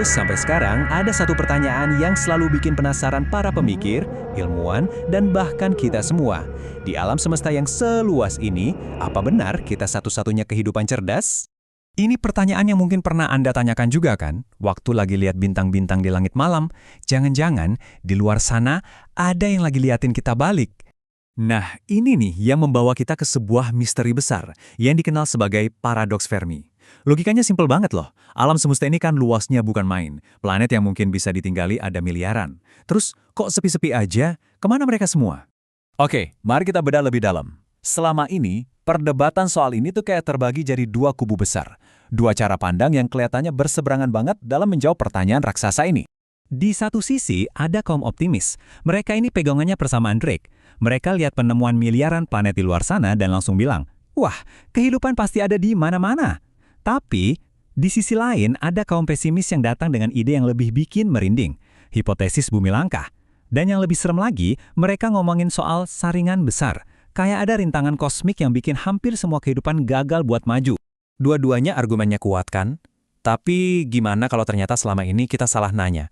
Terus sampai sekarang ada satu pertanyaan yang selalu bikin penasaran para pemikir, ilmuwan, dan bahkan kita semua. Di alam semesta yang seluas ini, apa benar kita satu-satunya kehidupan cerdas? Ini pertanyaan yang mungkin pernah Anda tanyakan juga kan? Waktu lagi lihat bintang-bintang di langit malam, jangan-jangan di luar sana ada yang lagi liatin kita balik. Nah, ini nih yang membawa kita ke sebuah misteri besar yang dikenal sebagai paradoks Fermi. Logikanya simpel banget loh. Alam semesta ini kan luasnya bukan main. Planet yang mungkin bisa ditinggali ada miliaran. Terus kok sepi-sepi aja? Kemana mereka semua? Oke, mari kita bedah lebih dalam. Selama ini, perdebatan soal ini tuh kayak terbagi jadi dua kubu besar. Dua cara pandang yang kelihatannya berseberangan banget dalam menjawab pertanyaan raksasa ini. Di satu sisi, ada kaum optimis. Mereka ini pegangannya persamaan Drake. Mereka lihat penemuan miliaran planet di luar sana dan langsung bilang, wah, kehidupan pasti ada di mana-mana. Tapi, di sisi lain ada kaum pesimis yang datang dengan ide yang lebih bikin merinding, hipotesis bumi langka. Dan yang lebih serem lagi, mereka ngomongin soal saringan besar, kayak ada rintangan kosmik yang bikin hampir semua kehidupan gagal buat maju. Dua-duanya argumennya kuat kan? Tapi gimana kalau ternyata selama ini kita salah nanya?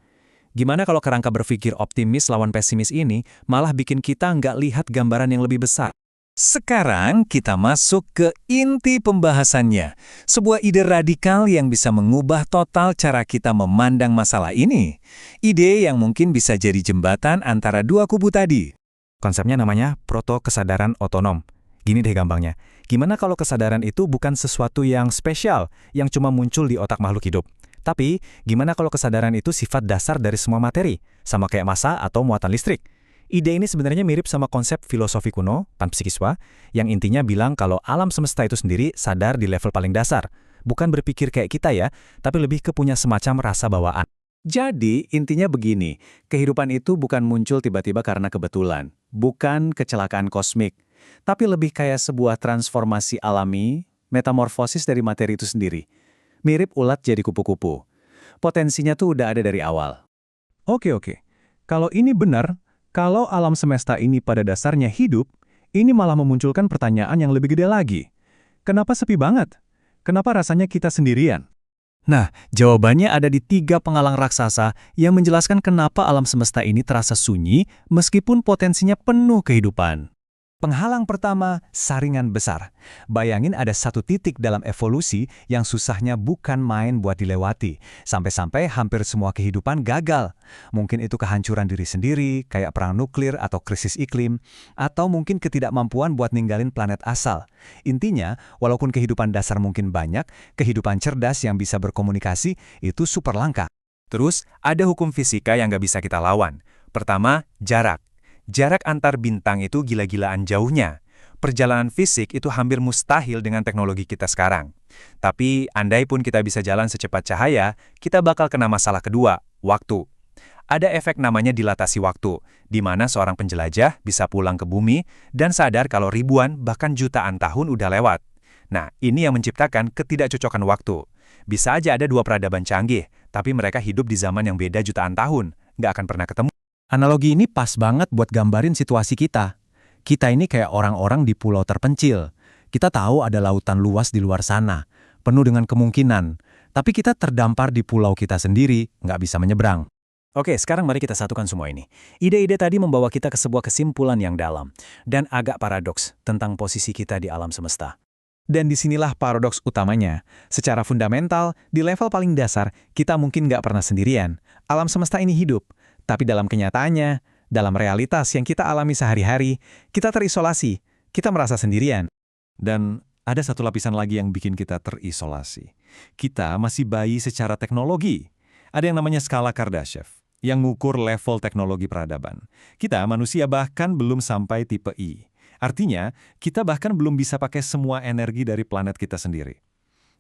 Gimana kalau kerangka berpikir optimis lawan pesimis ini malah bikin kita nggak lihat gambaran yang lebih besar? Sekarang kita masuk ke inti pembahasannya. Sebuah ide radikal yang bisa mengubah total cara kita memandang masalah ini. Ide yang mungkin bisa jadi jembatan antara dua kubu tadi. Konsepnya namanya proto-kesadaran otonom. Gini deh gampangnya. Gimana kalau kesadaran itu bukan sesuatu yang spesial, yang cuma muncul di otak makhluk hidup? Tapi, gimana kalau kesadaran itu sifat dasar dari semua materi, sama kayak massa atau muatan listrik? Ide ini sebenarnya mirip sama konsep filosofi kuno, panpsikiswa, yang intinya bilang kalau alam semesta itu sendiri sadar di level paling dasar. Bukan berpikir kayak kita ya, tapi lebih ke punya semacam rasa bawaan. Jadi, intinya begini, kehidupan itu bukan muncul tiba-tiba karena kebetulan, bukan kecelakaan kosmik, tapi lebih kayak sebuah transformasi alami, metamorfosis dari materi itu sendiri. Mirip ulat jadi kupu-kupu. Potensinya tuh udah ada dari awal. Oke. Kalau ini benar, kalau alam semesta ini pada dasarnya hidup, ini malah memunculkan pertanyaan yang lebih gede lagi. Kenapa sepi banget? Kenapa rasanya kita sendirian? Nah, jawabannya ada di 3 penghalang raksasa yang menjelaskan kenapa alam semesta ini terasa sunyi meskipun potensinya penuh kehidupan. Penghalang pertama, saringan besar. Bayangin ada satu titik dalam evolusi yang susahnya bukan main buat dilewati. Sampai-sampai hampir semua kehidupan gagal. Mungkin itu kehancuran diri sendiri, kayak perang nuklir atau krisis iklim, atau mungkin ketidakmampuan buat ninggalin planet asal. Intinya, walaupun kehidupan dasar mungkin banyak, kehidupan cerdas yang bisa berkomunikasi itu super langka. Terus, ada hukum fisika yang nggak bisa kita lawan. Pertama, jarak. Jarak antar bintang itu gila-gilaan jauhnya. Perjalanan fisik itu hampir mustahil dengan teknologi kita sekarang. Tapi, andai pun kita bisa jalan secepat cahaya, kita bakal kena masalah kedua, waktu. Ada efek namanya dilatasi waktu, di mana seorang penjelajah bisa pulang ke bumi dan sadar kalau ribuan bahkan jutaan tahun udah lewat. Nah, ini yang menciptakan ketidakcocokan waktu. Bisa aja ada 2 peradaban canggih, tapi mereka hidup di zaman yang beda jutaan tahun, nggak akan pernah ketemu. Analogi ini pas banget buat gambarin situasi kita. Kita ini kayak orang-orang di pulau terpencil. Kita tahu ada lautan luas di luar sana, penuh dengan kemungkinan. Tapi kita terdampar di pulau kita sendiri, nggak bisa menyeberang. Oke, sekarang mari kita satukan semua ini. Ide-ide tadi membawa kita ke sebuah kesimpulan yang dalam dan agak paradoks tentang posisi kita di alam semesta. Dan disinilah paradoks utamanya. Secara fundamental, di level paling dasar, kita mungkin nggak pernah sendirian. Alam semesta ini hidup. Tapi dalam kenyataannya, dalam realitas yang kita alami sehari-hari, kita terisolasi, kita merasa sendirian. Dan ada satu lapisan lagi yang bikin kita terisolasi. Kita masih bayi secara teknologi. Ada yang namanya skala Kardashev, yang mengukur level teknologi peradaban. Kita manusia bahkan belum sampai tipe I. Artinya, kita bahkan belum bisa pakai semua energi dari planet kita sendiri.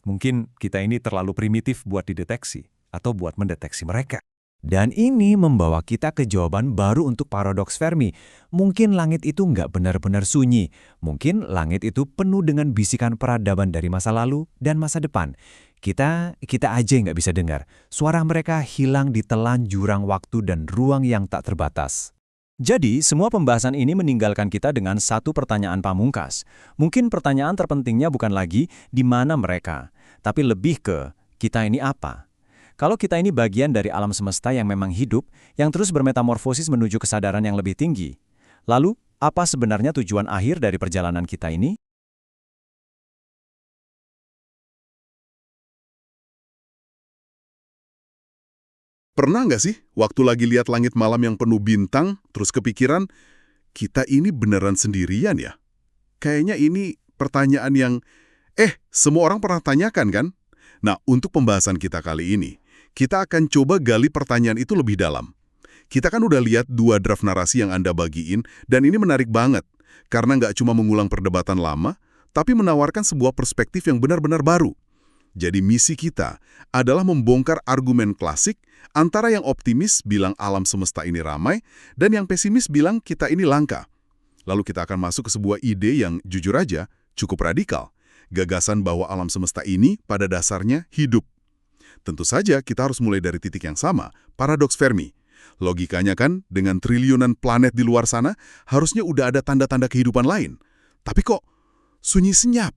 Mungkin kita ini terlalu primitif buat dideteksi, atau buat mendeteksi mereka. Dan ini membawa kita ke jawaban baru untuk paradoks Fermi. Mungkin langit itu nggak benar-benar sunyi. Mungkin langit itu penuh dengan bisikan peradaban dari masa lalu dan masa depan. Kita aja nggak bisa dengar. Suara mereka hilang ditelan jurang waktu dan ruang yang tak terbatas. Jadi, semua pembahasan ini meninggalkan kita dengan satu pertanyaan pamungkas. Mungkin pertanyaan terpentingnya bukan lagi di mana mereka, tapi lebih ke kita ini apa? Kalau kita ini bagian dari alam semesta yang memang hidup, yang terus bermetamorfosis menuju kesadaran yang lebih tinggi. Lalu, apa sebenarnya tujuan akhir dari perjalanan kita ini? Pernah nggak sih, waktu lagi lihat langit malam yang penuh bintang, terus kepikiran, kita ini beneran sendirian ya? Kayaknya ini pertanyaan yang, semua orang pernah tanyakan kan? Nah, untuk pembahasan kita kali ini, kita akan coba gali pertanyaan itu lebih dalam. Kita kan udah lihat 2 draft narasi yang Anda bagiin, dan ini menarik banget, karena nggak cuma mengulang perdebatan lama, tapi menawarkan sebuah perspektif yang benar-benar baru. Jadi misi kita adalah membongkar argumen klasik antara yang optimis bilang alam semesta ini ramai dan yang pesimis bilang kita ini langka. Lalu kita akan masuk ke sebuah ide yang jujur aja cukup radikal. Gagasan bahwa alam semesta ini pada dasarnya hidup. Tentu saja kita harus mulai dari titik yang sama, paradoks Fermi. Logikanya kan dengan triliunan planet di luar sana harusnya udah ada tanda-tanda kehidupan lain. Tapi kok sunyi senyap?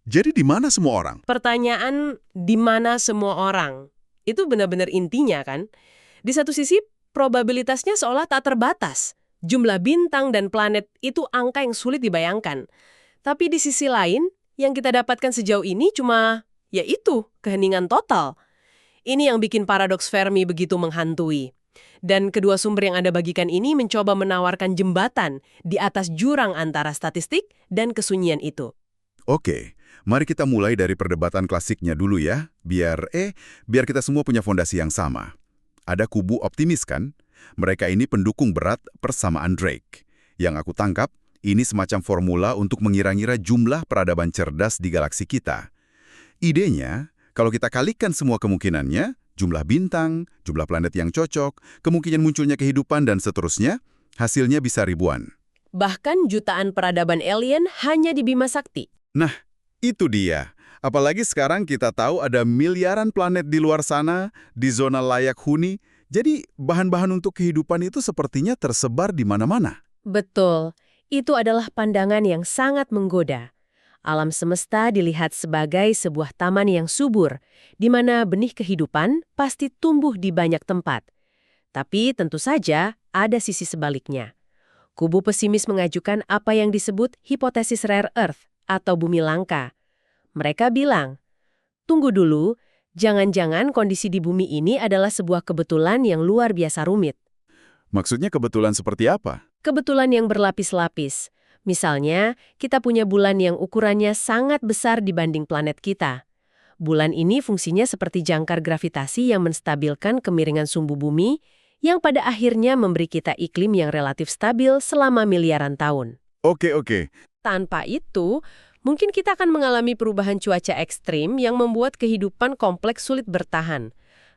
Jadi di mana semua orang? Pertanyaan di mana semua orang? Itu benar-benar intinya kan? Di satu sisi, probabilitasnya seolah tak terbatas. Jumlah bintang dan planet itu angka yang sulit dibayangkan. Tapi di sisi lain, yang kita dapatkan sejauh ini cuma, yaitu, keheningan total. Ini yang bikin paradoks Fermi begitu menghantui. Dan kedua sumber yang Anda bagikan ini mencoba menawarkan jembatan di atas jurang antara statistik dan kesunyian itu. Oke, mari kita mulai dari perdebatan klasiknya dulu ya, biar kita semua punya fondasi yang sama. Ada kubu optimis kan? Mereka ini pendukung berat persamaan Drake. Yang aku tangkap, ini semacam formula untuk mengira-ngira jumlah peradaban cerdas di galaksi kita. Idenya, kalau kita kalikan semua kemungkinannya, jumlah bintang, jumlah planet yang cocok, kemungkinan munculnya kehidupan dan seterusnya, hasilnya bisa ribuan. Bahkan jutaan peradaban alien hanya di Bima Sakti. Nah, itu dia. Apalagi sekarang kita tahu ada miliaran planet di luar sana, di zona layak huni, jadi bahan-bahan untuk kehidupan itu sepertinya tersebar di mana-mana. Betul, itu adalah pandangan yang sangat menggoda. Alam semesta dilihat sebagai sebuah taman yang subur, di mana benih kehidupan pasti tumbuh di banyak tempat. Tapi tentu saja ada sisi sebaliknya. Kubu pesimis mengajukan apa yang disebut hipotesis rare earth, atau bumi langka. Mereka bilang, tunggu dulu, jangan-jangan kondisi di bumi ini adalah sebuah kebetulan yang luar biasa rumit. Maksudnya kebetulan seperti apa? Kebetulan yang berlapis-lapis. Misalnya, kita punya bulan yang ukurannya sangat besar dibanding planet kita. Bulan ini fungsinya seperti jangkar gravitasi yang menstabilkan kemiringan sumbu bumi, yang pada akhirnya memberi kita iklim yang relatif stabil selama miliaran tahun. Oke. Tanpa itu, mungkin kita akan mengalami perubahan cuaca ekstrim yang membuat kehidupan kompleks sulit bertahan.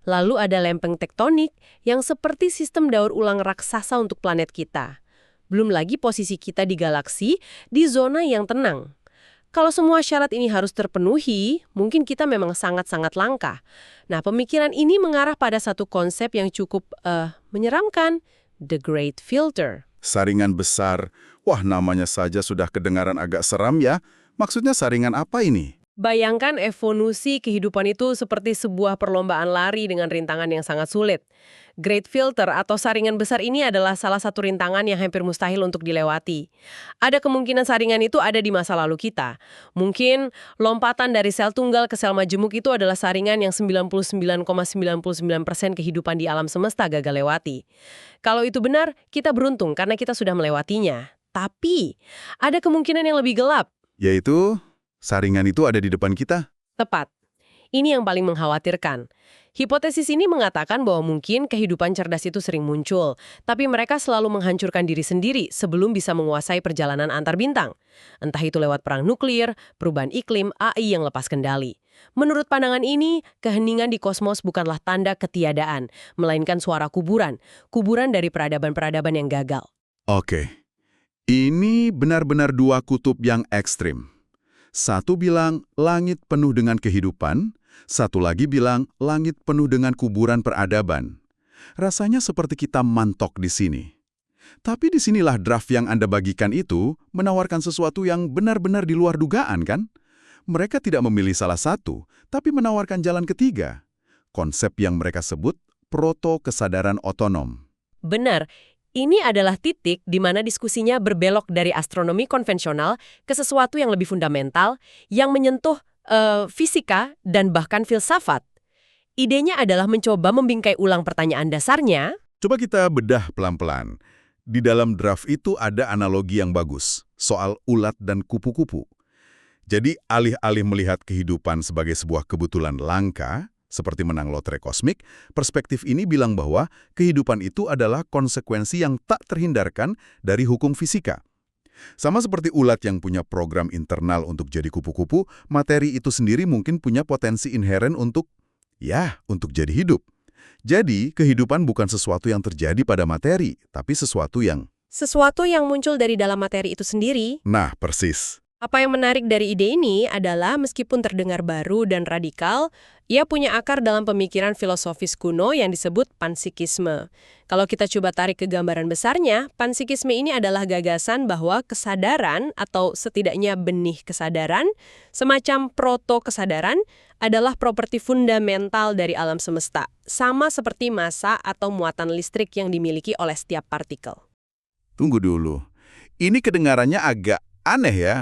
Lalu ada lempeng tektonik yang seperti sistem daur ulang raksasa untuk planet kita. Belum lagi posisi kita di galaksi di zona yang tenang. Kalau semua syarat ini harus terpenuhi, mungkin kita memang sangat-sangat langka. Nah, pemikiran ini mengarah pada satu konsep yang cukup menyeramkan, the Great Filter. Saringan besar. Wah, namanya saja sudah kedengaran agak seram ya. Maksudnya saringan apa ini? Bayangkan evolusi kehidupan itu seperti sebuah perlombaan lari dengan rintangan yang sangat sulit. Great Filter atau saringan besar ini adalah salah satu rintangan yang hampir mustahil untuk dilewati. Ada kemungkinan saringan itu ada di masa lalu kita. Mungkin lompatan dari sel tunggal ke sel majemuk itu adalah saringan yang 99,99% kehidupan di alam semesta gagal lewati. Kalau itu benar, kita beruntung karena kita sudah melewatinya. Tapi, ada kemungkinan yang lebih gelap. Yaitu, saringan itu ada di depan kita. Tepat. Ini yang paling mengkhawatirkan. Hipotesis ini mengatakan bahwa mungkin kehidupan cerdas itu sering muncul, tapi mereka selalu menghancurkan diri sendiri sebelum bisa menguasai perjalanan antar bintang. Entah itu lewat perang nuklir, perubahan iklim, AI yang lepas kendali. Menurut pandangan ini, keheningan di kosmos bukanlah tanda ketiadaan, melainkan suara kuburan dari peradaban-peradaban yang gagal. Oke. Ini benar-benar 2 kutub yang ekstrim. Satu bilang langit penuh dengan kehidupan, satu lagi bilang langit penuh dengan kuburan peradaban. Rasanya seperti kita mantok di sini. Tapi disinilah draft yang Anda bagikan itu menawarkan sesuatu yang benar-benar di luar dugaan kan? Mereka tidak memilih salah satu, tapi menawarkan jalan ketiga. konsep yang mereka sebut proto-kesadaran otonom. Benar, ini adalah titik di mana diskusinya berbelok dari astronomi konvensional ke sesuatu yang lebih fundamental, yang menyentuh fisika dan bahkan filsafat. Idenya adalah mencoba membingkai ulang pertanyaan dasarnya. Coba kita bedah pelan-pelan. Di dalam draft itu ada analogi yang bagus, soal ulat dan kupu-kupu. Jadi alih-alih melihat kehidupan sebagai sebuah kebetulan langka, seperti menang lotre kosmik, perspektif ini bilang bahwa kehidupan itu adalah konsekuensi yang tak terhindarkan dari hukum fisika. Sama seperti ulat yang punya program internal untuk jadi kupu-kupu, materi itu sendiri mungkin punya potensi inheren untuk jadi hidup. Jadi, kehidupan bukan sesuatu yang terjadi pada materi, tapi sesuatu yang... Sesuatu yang muncul dari dalam materi itu sendiri. Nah, persis. Apa yang menarik dari ide ini adalah meskipun terdengar baru dan radikal, ia punya akar dalam pemikiran filosofis kuno yang disebut panpsikisme. Kalau kita coba tarik ke gambaran besarnya, panpsikisme ini adalah gagasan bahwa kesadaran atau setidaknya benih kesadaran, semacam proto-kesadaran, adalah properti fundamental dari alam semesta, sama seperti massa atau muatan listrik yang dimiliki oleh setiap partikel. Tunggu dulu. Ini kedengarannya agak aneh ya.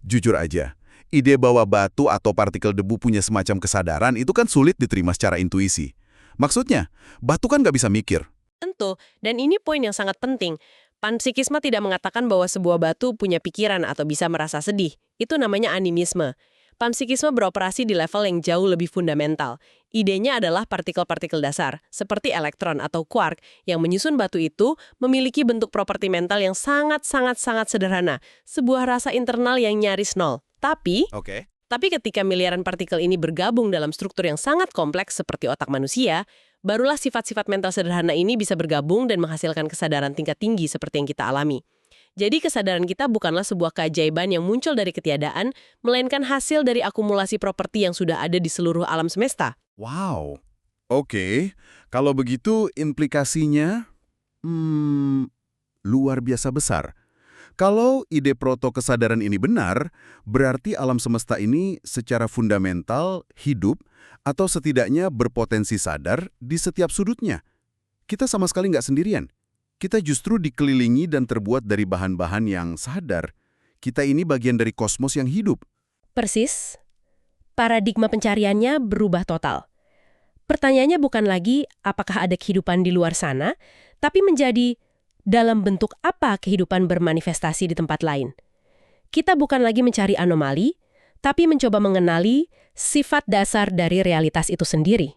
Jujur aja, ide bahwa batu atau partikel debu punya semacam kesadaran itu kan sulit diterima secara intuisi. Maksudnya, batu kan nggak bisa mikir. Tentu, dan ini poin yang sangat penting. Panpsikisme tidak mengatakan bahwa sebuah batu punya pikiran atau bisa merasa sedih. Itu namanya animisme. Panpsikisme beroperasi di level yang jauh lebih fundamental. Idenya adalah partikel-partikel dasar, seperti elektron atau quark, yang menyusun batu itu memiliki bentuk properti mental yang sangat-sangat sederhana, sebuah rasa internal yang nyaris nol. Tapi ketika miliaran partikel ini bergabung dalam struktur yang sangat kompleks seperti otak manusia, barulah sifat-sifat mental sederhana ini bisa bergabung dan menghasilkan kesadaran tingkat tinggi seperti yang kita alami. Jadi kesadaran kita bukanlah sebuah keajaiban yang muncul dari ketiadaan, melainkan hasil dari akumulasi properti yang sudah ada di seluruh alam semesta. Wow. Oke, kalau begitu implikasinya luar biasa besar. Kalau ide proto-kesadaran ini benar, berarti alam semesta ini secara fundamental hidup atau setidaknya berpotensi sadar di setiap sudutnya. Kita sama sekali nggak sendirian. Kita justru dikelilingi dan terbuat dari bahan-bahan yang sadar. Kita ini bagian dari kosmos yang hidup. Persis. Paradigma pencariannya berubah total. Pertanyaannya bukan lagi apakah ada kehidupan di luar sana, tapi menjadi dalam bentuk apa kehidupan bermanifestasi di tempat lain. Kita bukan lagi mencari anomali, tapi mencoba mengenali sifat dasar dari realitas itu sendiri.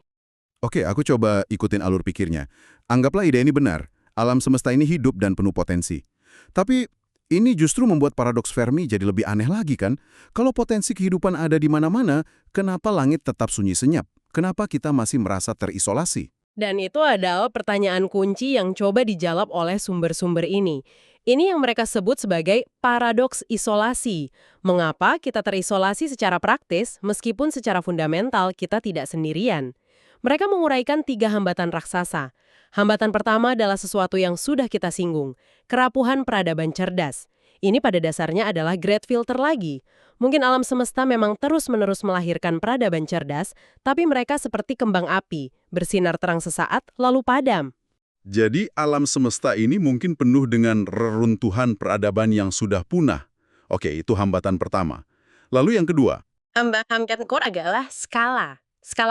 Oke, aku coba ikutin alur pikirnya. Anggaplah ide ini benar. Alam semesta ini hidup dan penuh potensi. Tapi ini justru membuat paradoks Fermi jadi lebih aneh lagi kan? Kalau potensi kehidupan ada di mana-mana, kenapa langit tetap sunyi senyap? Kenapa kita masih merasa terisolasi? Dan itu adalah pertanyaan kunci yang coba dijawab oleh sumber-sumber ini. Ini yang mereka sebut sebagai paradoks isolasi. Mengapa kita terisolasi secara praktis meskipun secara fundamental kita tidak sendirian? Mereka menguraikan 3 hambatan raksasa. Hambatan pertama adalah sesuatu yang sudah kita singgung, kerapuhan peradaban cerdas. Ini pada dasarnya adalah great filter lagi. Mungkin alam semesta memang terus-menerus melahirkan peradaban cerdas, tapi mereka seperti kembang api, bersinar terang sesaat, lalu padam. Jadi alam semesta ini mungkin penuh dengan reruntuhan peradaban yang sudah punah. Oke, itu hambatan pertama. Lalu yang kedua? Hambatan kedua adalah skala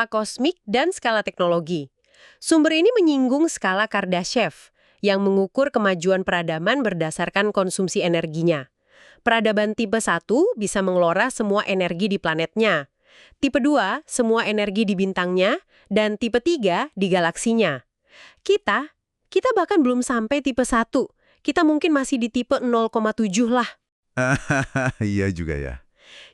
kosmik dan skala teknologi. Sumber ini menyinggung skala Kardashev, yang mengukur kemajuan peradaban berdasarkan konsumsi energinya. Peradaban tipe 1 bisa mengelola semua energi di planetnya. Tipe 2, semua energi di bintangnya, dan tipe 3 di galaksinya. Kita bahkan belum sampai tipe 1. Kita mungkin masih di tipe 0,7 lah. Iya juga ya.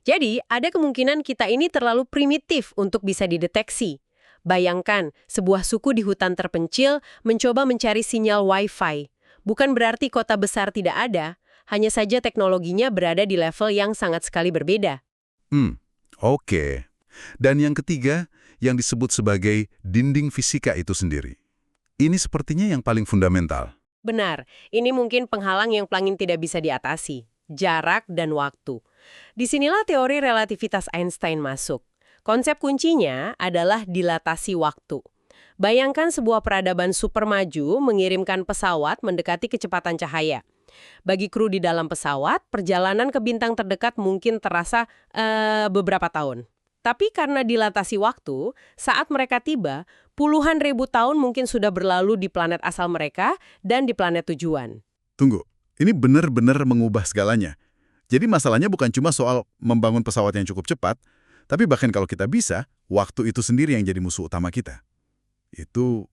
Jadi, ada kemungkinan kita ini terlalu primitif untuk bisa dideteksi. Bayangkan, sebuah suku di hutan terpencil mencoba mencari sinyal Wi-Fi. Bukan berarti kota besar tidak ada, hanya saja teknologinya berada di level yang sangat sekali berbeda. Oke. Dan yang ketiga, yang disebut sebagai dinding fisika itu sendiri. Ini sepertinya yang paling fundamental. Benar, ini mungkin penghalang yang paling tidak bisa diatasi. Jarak dan waktu. Disinilah teori relativitas Einstein masuk. Konsep kuncinya adalah dilatasi waktu. Bayangkan sebuah peradaban super maju mengirimkan pesawat mendekati kecepatan cahaya. Bagi kru di dalam pesawat, perjalanan ke bintang terdekat mungkin terasa beberapa tahun. Tapi karena dilatasi waktu, saat mereka tiba, puluhan ribu tahun mungkin sudah berlalu di planet asal mereka dan di planet tujuan. Tunggu, ini benar-benar mengubah segalanya. Jadi masalahnya bukan cuma soal membangun pesawat yang cukup cepat, tapi bahkan kalau kita bisa, waktu itu sendiri yang jadi musuh utama kita. Itu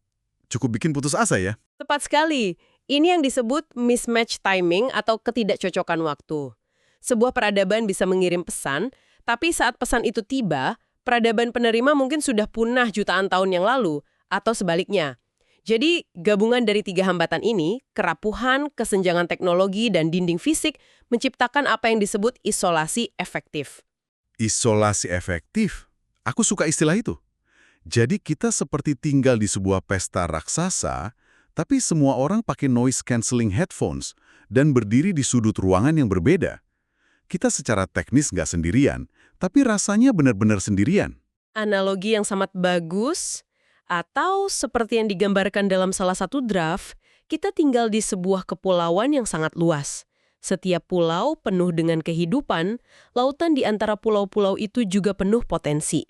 cukup bikin putus asa ya. Tepat sekali. Ini yang disebut mismatch timing atau ketidakcocokan waktu. Sebuah peradaban bisa mengirim pesan, tapi saat pesan itu tiba, peradaban penerima mungkin sudah punah jutaan tahun yang lalu, atau sebaliknya. Jadi, gabungan dari tiga hambatan ini, kerapuhan, kesenjangan teknologi, dan dinding fisik, menciptakan apa yang disebut isolasi efektif. Isolasi efektif? Aku suka istilah itu. Jadi kita seperti tinggal di sebuah pesta raksasa, tapi semua orang pakai noise-canceling headphones dan berdiri di sudut ruangan yang berbeda. Kita secara teknis nggak sendirian, tapi rasanya benar-benar sendirian. Analogi yang sangat bagus, atau seperti yang digambarkan dalam salah satu draft, kita tinggal di sebuah kepulauan yang sangat luas. Setiap pulau penuh dengan kehidupan, lautan di antara pulau-pulau itu juga penuh potensi.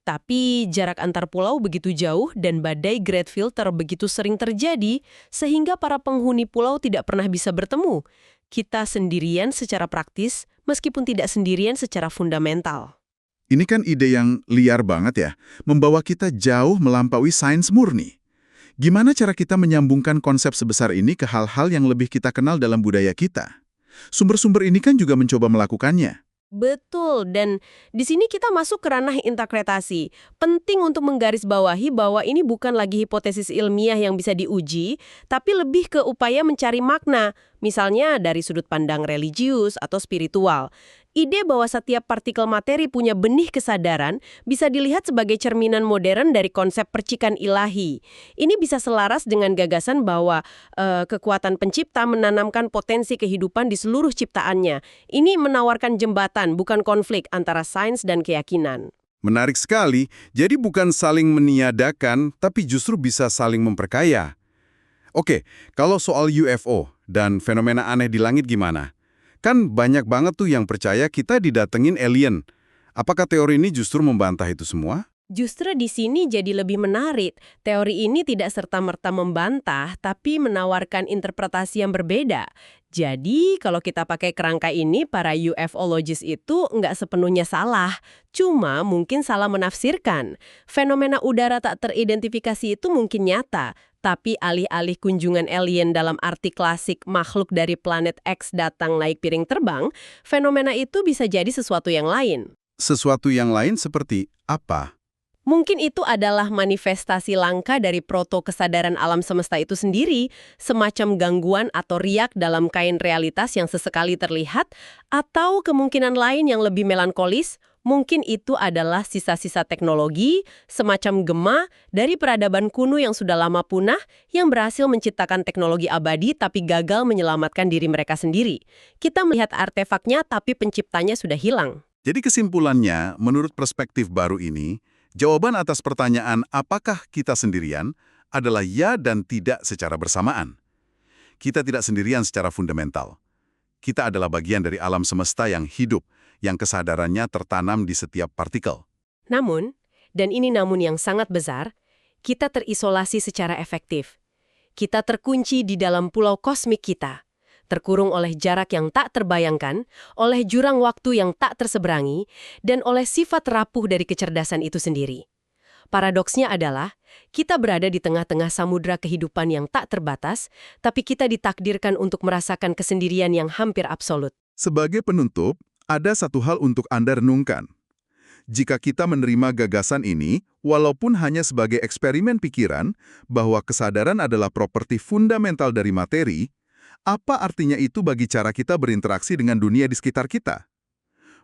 Tapi jarak antar pulau begitu jauh dan badai Great Filter begitu sering terjadi, sehingga para penghuni pulau tidak pernah bisa bertemu. Kita sendirian secara praktis, meskipun tidak sendirian secara fundamental. Ini kan ide yang liar banget ya, membawa kita jauh melampaui sains murni. Gimana cara kita menyambungkan konsep sebesar ini ke hal-hal yang lebih kita kenal dalam budaya kita? Sumber-sumber ini kan juga mencoba melakukannya. Betul, dan di sini kita masuk ke ranah interpretasi. Penting untuk menggarisbawahi bahwa ini bukan lagi hipotesis ilmiah yang bisa diuji, tapi lebih ke upaya mencari makna, misalnya dari sudut pandang religius atau spiritual. Ide bahwa setiap partikel materi punya benih kesadaran bisa dilihat sebagai cerminan modern dari konsep percikan ilahi. Ini bisa selaras dengan gagasan bahwa kekuatan pencipta menanamkan potensi kehidupan di seluruh ciptaannya. Ini menawarkan jembatan, bukan konflik antara sains dan keyakinan. Menarik sekali, jadi bukan saling meniadakan, tapi justru bisa saling memperkaya. Oke, kalau soal UFO dan fenomena aneh di langit gimana? Kan banyak banget tuh yang percaya kita didatengin alien. Apakah teori ini justru membantah itu semua? Justru di sini jadi lebih menarik. Teori ini tidak serta-merta membantah, tapi menawarkan interpretasi yang berbeda. Jadi, kalau kita pakai kerangka ini, para UFOlogis itu nggak sepenuhnya salah. Cuma mungkin salah menafsirkan. Fenomena udara tak teridentifikasi itu mungkin nyata, tapi alih-alih kunjungan alien dalam arti klasik makhluk dari planet X datang naik piring terbang, fenomena itu bisa jadi sesuatu yang lain. Sesuatu yang lain seperti apa? Mungkin itu adalah manifestasi langka dari proto-kesadaran alam semesta itu sendiri, semacam gangguan atau riak dalam kain realitas yang sesekali terlihat, atau kemungkinan lain yang lebih melankolis, mungkin itu adalah sisa-sisa teknologi, semacam gema dari peradaban kuno yang sudah lama punah, yang berhasil menciptakan teknologi abadi tapi gagal menyelamatkan diri mereka sendiri. Kita melihat artefaknya tapi penciptanya sudah hilang. Jadi kesimpulannya, menurut perspektif baru ini, jawaban atas pertanyaan apakah kita sendirian adalah ya dan tidak secara bersamaan. Kita tidak sendirian secara fundamental. Kita adalah bagian dari alam semesta yang hidup, yang kesadarannya tertanam di setiap partikel. Namun, dan ini namun yang sangat besar, kita terisolasi secara efektif. Kita terkunci di dalam pulau kosmik kita, terkurung oleh jarak yang tak terbayangkan, oleh jurang waktu yang tak terseberangi, dan oleh sifat rapuh dari kecerdasan itu sendiri. Paradoksnya adalah, kita berada di tengah-tengah samudra kehidupan yang tak terbatas, tapi kita ditakdirkan untuk merasakan kesendirian yang hampir absolut. Sebagai penutup, ada satu hal untuk Anda renungkan. Jika kita menerima gagasan ini, walaupun hanya sebagai eksperimen pikiran, bahwa kesadaran adalah properti fundamental dari materi, apa artinya itu bagi cara kita berinteraksi dengan dunia di sekitar kita?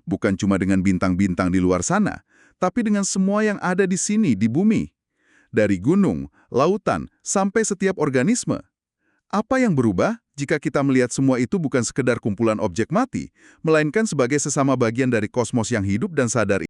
Bukan cuma dengan bintang-bintang di luar sana, tapi dengan semua yang ada di sini, di bumi. Dari gunung, lautan, sampai setiap organisme. Apa yang berubah jika kita melihat semua itu bukan sekedar kumpulan objek mati, melainkan sebagai sesama bagian dari kosmos yang hidup dan sadar?